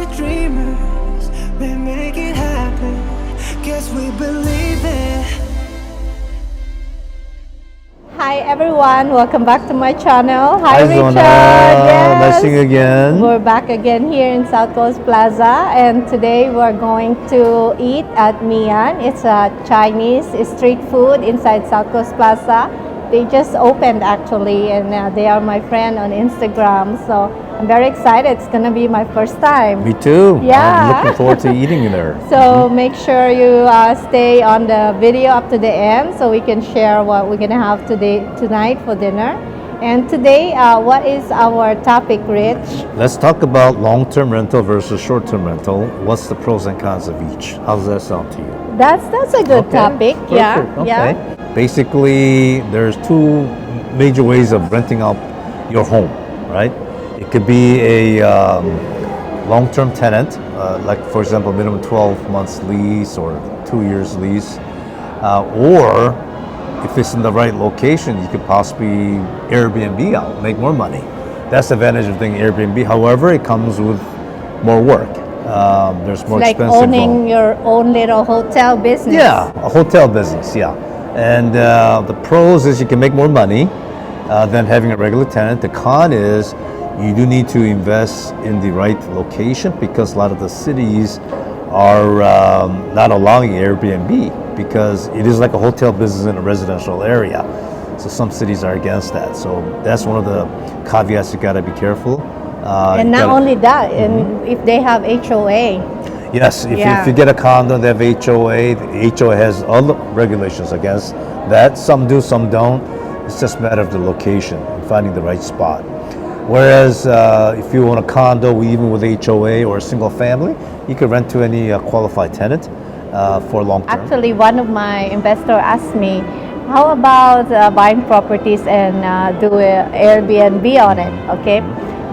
the dreamers, we make it happen. Guess we believe it. Hi everyone, welcome back to my channel. Hi, Richard. Zonna. Yes. Nice seeing you again. We're back again here in South Coast Plaza, and today we're going to eat at Mian. It's a Chinese street food inside South Coast Plaza. They just opened actually, and they are my friend on Instagram, so I'm very excited. It's gonna be my first time. Me too. Yeah. I'm looking forward to eating there. So make sure you stay on the video up to the end so we can share what we're gonna have tonight for dinner. And today, what is our topic, Rich? Let's talk about long-term rental versus short-term rental. What's the pros and cons of each? How does that sound to you? That's a good topic. Perfect. Yeah. Okay. Yeah. Basically, there's two major ways of renting out your home, right? It could be a long-term tenant, like for example, minimum 12 months lease or 2 years lease, or if it's in the right location, you could possibly Airbnb out, make more money. That's the advantage of doing Airbnb. However, it comes with more work. There's more Like expensive. owning your own little hotel business. Yeah, a hotel business, yeah. And the pros is you can make more money than having a regular tenant. The con is you do need to invest in the right location because a lot of the cities are not allowing Airbnb because it is like a hotel business in a residential area. So some cities are against that. So that's one of the caveats you gotta be careful. And not only that, and if they have HOA. Yes, if you get a condo, they have HOA. The HOA has all the regulations against that. Some do, some don't. It's just a matter of the location and finding the right spot. Whereas if you own a condo, even with HOA or a single family, you could rent to any qualified tenant for long term. Actually, one of my investors asked me, how about buying properties and do an Airbnb on it, okay?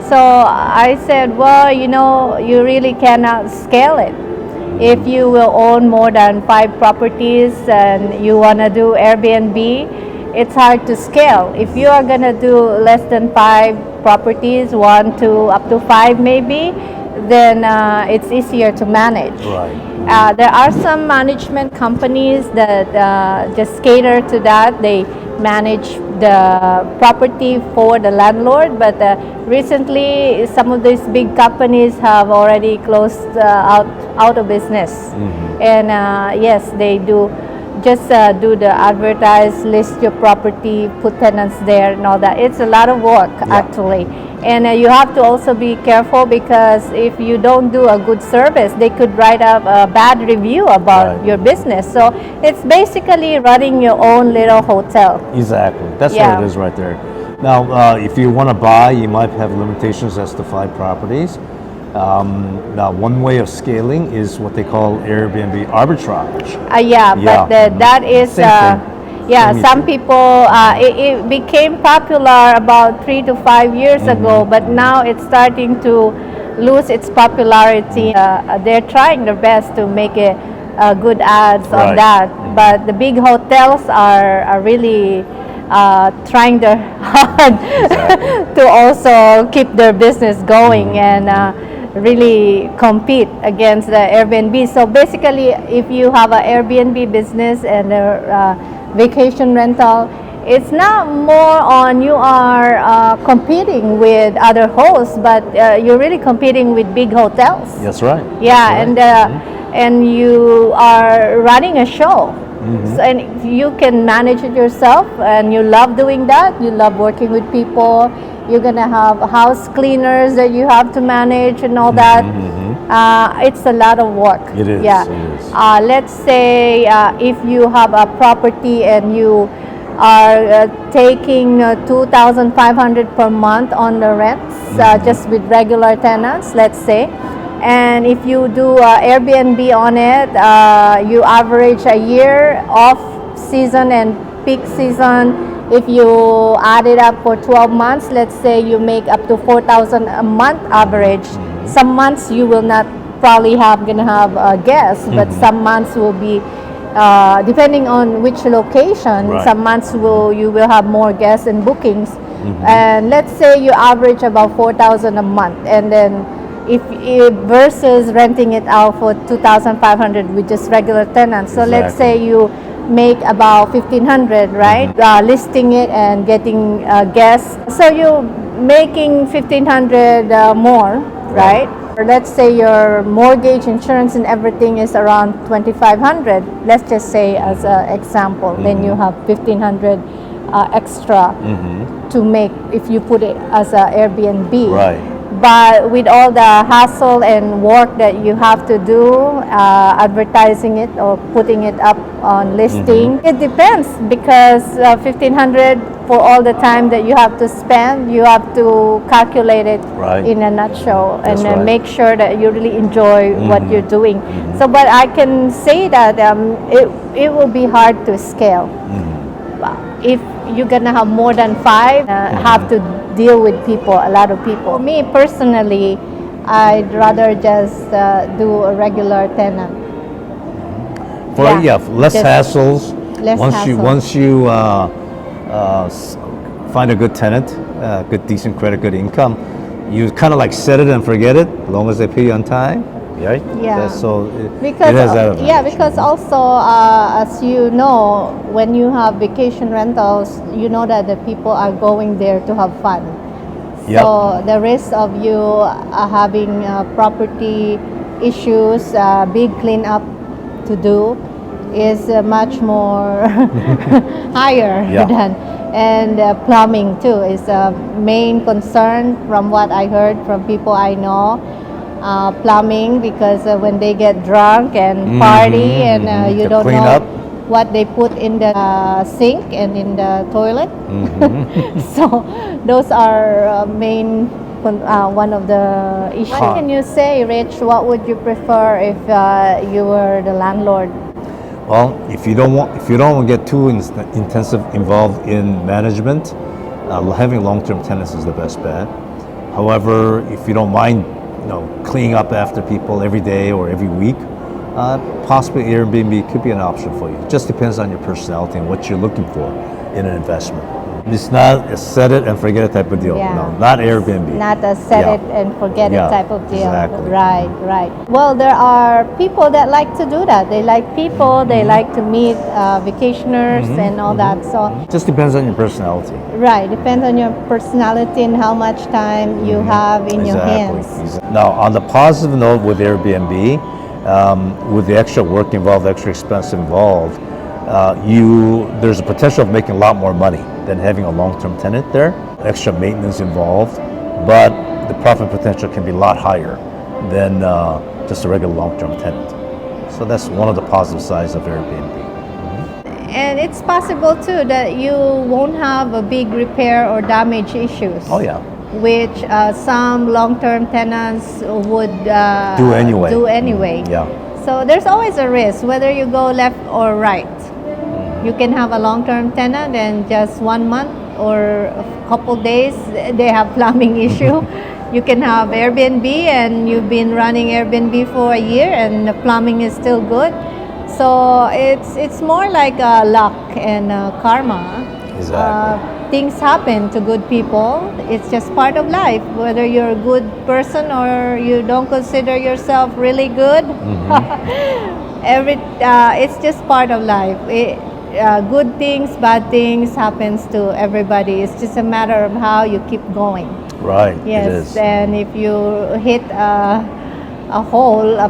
So I said, well, you really cannot scale it. If you will own more than 5 properties and you want to do Airbnb, it's hard to scale. If you are going to do less than 5 properties, 1 to up to 5 maybe, then it's easier to manage. Right. There are some management companies that just cater to that. They manage the property for the landlord, but recently some of these big companies have already closed out of business. And yes, they do just do the advertise, list your property, put tenants there and all that. It's a lot of work actually. And you have to also be careful because if you don't do a good service, they could write up a bad review about your business. So it's basically running your own little hotel. Exactly. That's what it is right there. Now, if you want to buy, you might have limitations as to 5 properties. Now, one way of scaling is what they call Airbnb arbitrage. But that is some people, it became popular about 3 to 5 years ago, but now it's starting to lose its popularity. They're trying their best to make good ads on that, but the big hotels are really trying their hard to also keep their business going and really compete against the Airbnb. So basically, if you have an Airbnb business and a vacation rental, it's not more on you are competing with other hosts, but you're really competing with big hotels. That's right. Yeah, and you are running a show. So, and you can manage it yourself, and you love doing that. You love working with people. You're gonna have house cleaners that you have to manage and all that. It's a lot of work. It is. Yeah. It is. Let's say if you have a property and you are taking $2,500 per month on the rents, just with regular tenants, let's say. And if you do Airbnb on it, you average a year off season and peak season. If you add it up for 12 months, let's say you make up to $4,000 a month average. Some months you will not probably gonna have guests, but some months will be depending on which location. Some months you will have more guests and bookings. And let's say you average about $4,000 a month, and then if versus renting it out for 2,500 with just regular tenants. So let's say you make about 1,500, right? Listing it and getting guests. So you're making 1,500 more, right? Or let's say your mortgage, insurance, and everything is around 2,500. Let's just say as an example. Then you have 1,500 extra to make if you put it as a Airbnb. Right. But with all the hassle and work that you have to do, advertising it or putting it up on listing, it depends because 1,500 for all the time that you have to spend, you have to calculate it in a nutshell and then make sure that you really enjoy what you're doing. So, but I can say that it will be hard to scale. If you're gonna have more than 5, have to deal with people, a lot of people. For me personally, I'd rather just do a regular tenant. Less hassles. Less Once you find a good tenant, good decent credit, good income, you kind of like set it and forget it, as long as they pay you on time. Right? Yeah. It has that advantage. Because also, as you know, when you have vacation rentals, you know that the people are going there to have fun. So the risk of you having property issues, big cleanup to do, is much more higher than. And plumbing too is a main concern from what I heard from people I know. Plumbing, because when they get drunk and party and you don't know what they put in the sink and in the toilet. So those are main one of the issues. What can you say, Rich? What would you prefer if you were the landlord? Well, if you don't want to get too intensive involved in management, having long-term tenants is the best bet. However, if you don't mind, cleaning up after people every day or every week, possibly Airbnb could be an option for you. It just depends on your personality and what you're looking for in an investment. It's not a set it and forget it type of deal. Yeah. No, not Airbnb. Not a set it and forget it type of deal. Exactly. Right. Well, there are people that like to do that. They like people, they like to meet vacationers and all that. So just depends on your personality. Right, depends on your personality and how much time you have in your hands. Now, on the positive note with Airbnb, with the extra work involved, extra expense involved, there's a potential of making a lot more money than having a long-term tenant there. Extra maintenance involved, but the profit potential can be a lot higher than just a regular long-term tenant. So that's one of the positive sides of Airbnb. And it's possible too that you won't have a big repair or damage issues. Oh yeah. Which some long-term tenants would do anyway. Yeah. So there's always a risk whether you go left or right. You can have a long-term tenant and just 1 month or a couple days they have plumbing issue. You can have Airbnb and you've been running Airbnb for a year and the plumbing is still good. So it's more like luck and karma. Exactly. Things happen to good people. It's just part of life. Whether you're a good person or you don't consider yourself really good, it's just part of life. Good things, bad things happens to everybody. It's just a matter of how you keep going. Right. Yes, it is. and if you hit a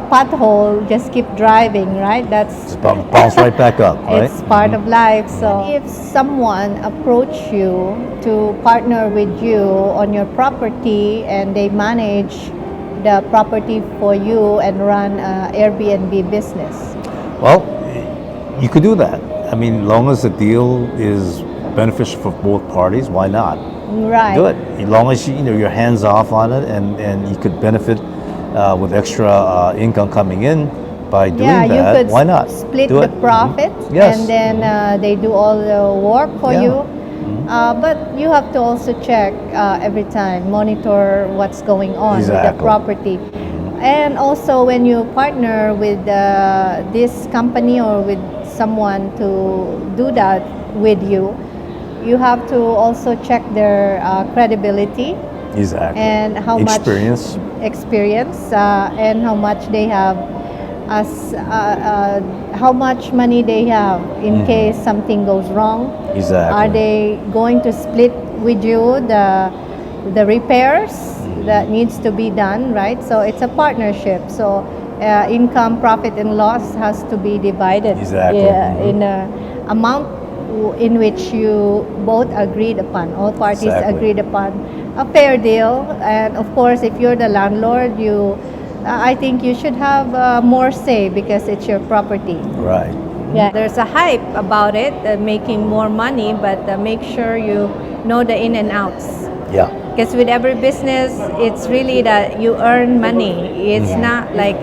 pothole, just keep driving, right? Just bounce right back up, right? It's part of life. So if someone approach you to partner with you on your property and they manage the property for you and run an Airbnb business. Well, you could do that. I mean, long as the deal is beneficial for both parties, why not? Right. Do it. As long as you're hands off on it and you could benefit with extra income coming in by doing that, you could why not? Split do the it. profit Yes. and then they do all the work for you. But you have to also check every time, monitor what's going on with the property. And also when you partner with this company or with someone to do that with you, you have to also check their credibility Exactly. and how Experience. much experience and how much they have as how much money they have in case something goes wrong. Exactly. Are they going to split with you the repairs that needs to be done, right? So it's a partnership. So income, profit, and loss has to be divided Exactly. in a amount in which you both agreed upon, all parties Exactly. agreed upon a fair deal. And of course, if you're the landlord, I think you should have more say because it's your property. Right. Yeah, there's a hype about it, making more money, but make sure you know the in and outs. Yeah. Because with every business, it's really that you earn money. It's not like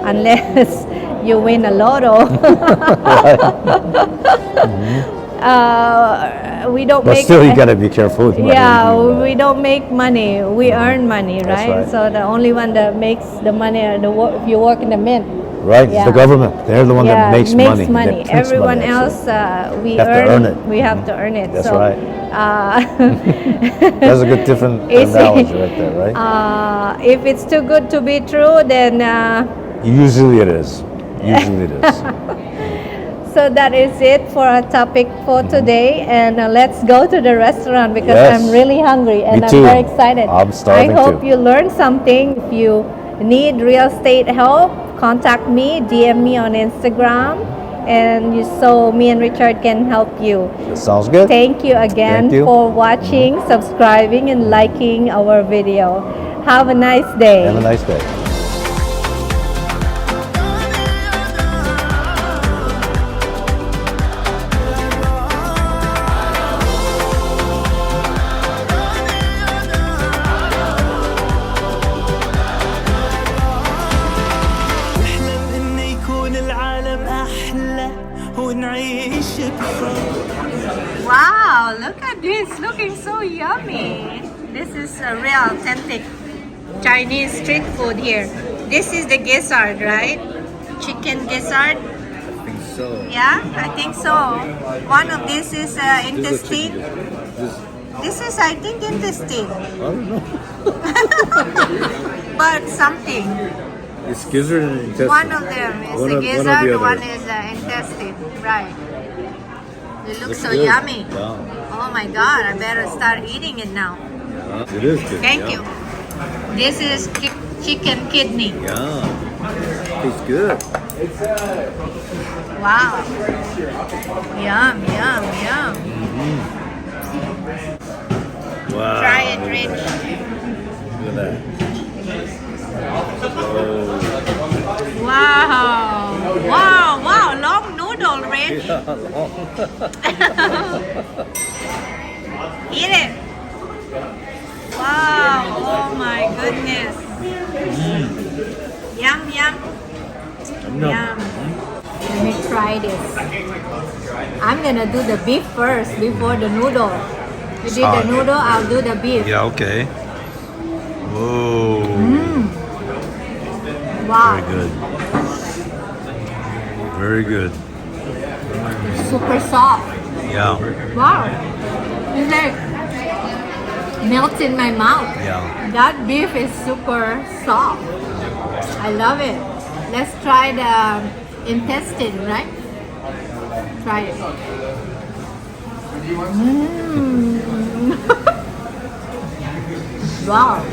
unless you win a lotto. We don't But make. still, you gotta be careful with money. Yeah, we don't make money. We earn money, That's right? right. So the only one that makes the money, if you work in the mint. Right. It's Yeah. the government. They're the one that makes money. They prints Everyone money, else, actually. we Have to earn it. We have to earn it. That's so, right. That's a good different Is it- analogy right there, right? if it's too good to be true, then Usually it is. Usually it is. so that is it for our topic for today. And let's go to the restaurant because Yes. I'm really hungry and Me I'm too. very excited. I'm starving I hope too. you learned something. If you need real estate help, contact me, DM me on Instagram, and so me and Richard can help you. That sounds good. Thank you again Thank you. for watching, subscribing, and liking our video. Have a nice day. Have a nice day. نحلم إنه يكون العالم أحلى ونعيش بحب. Wow, look at this, looking so yummy. This is a real authentic Chinese street food here. This is the gizzard, right? Chicken gizzard. I think so. Yeah, I think so. One of this is intestine. This is, I think, intestine. I don't know. But something. It's gizzard and intestine. One of them is One the of- one of the gizzard, other. one is intestine. Right. It looks so good. yummy. Yeah. Oh my god, I better start eating it now. Yeah. It is good. Thank yeah. you. This is chicken kidney. Yeah. Tastes good. Wow. Yum, yum, yum. Wow. Try it, Rich. Look at that. Oh. Wow. Wow, wow. Long noodle, Rich. Eat it. Wow. Oh my goodness. Yum, yum. Yum. Let me try this. I'm gonna do the beef first before the noodle. You did the Hot. noodle, I'll do the beef. Yeah, okay. Whoa. Wow. Very good. Very good. Super soft. Yeah. Wow. It's like melts in my mouth. Yeah. That beef is super soft. I love it. Let's try the intestine, right? Try it. Wow.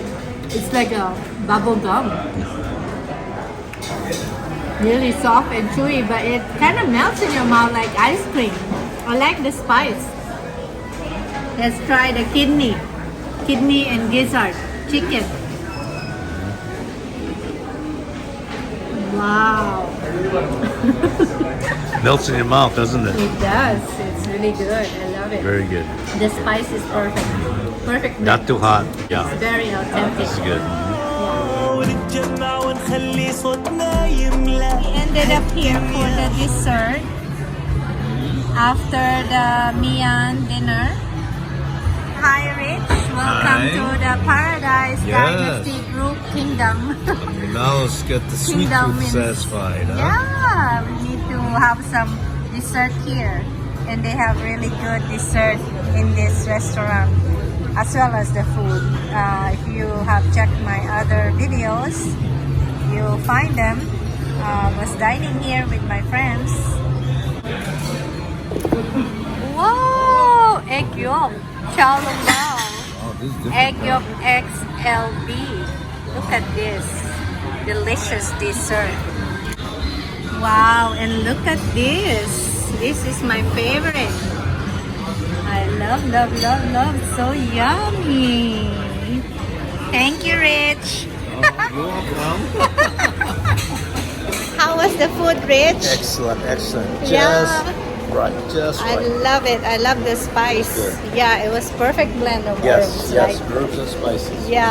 It's like a bubble gum. Really soft and chewy, but it kind of melts in your mouth like ice cream. I like the spice. Let's try the kidney. Kidney and gizzard. Chicken. Wow. Melts in your mouth, doesn't it? It does. It's really good. I love it. Very good. The spice is perfect. Perfect. Not too hot. Yeah. It's very authentic. This is good. ونتجمع ونخلي صوتنا يملى. We ended up here for the dessert after the Mian dinner. Hi, Rich. Welcome Hi. to the Paradise Yes. Dynasty Group Kingdom. Now let's get the sweet Kingdom tooth means- satisfied, huh? Yeah, we need to have some dessert here. And they have really good dessert in this restaurant. as well as the food. If you have checked my other videos, you'll find them. Was dining here with my friends. Whoa! Egg yolk, chow long bao. Oh, this is different. Egg yolk XLB. Look at this. Delicious dessert. Wow, and look at this. This is my favorite. I love, love, love, love. So yummy. Thank you, Rich. You're welcome. How was the food, Rich? Excellent, excellent. Yeah. Right, just I love it. I love the spice. Good. Yeah, it was perfect blend of Yes, herbs, yes, right? herbs and spices. Yeah.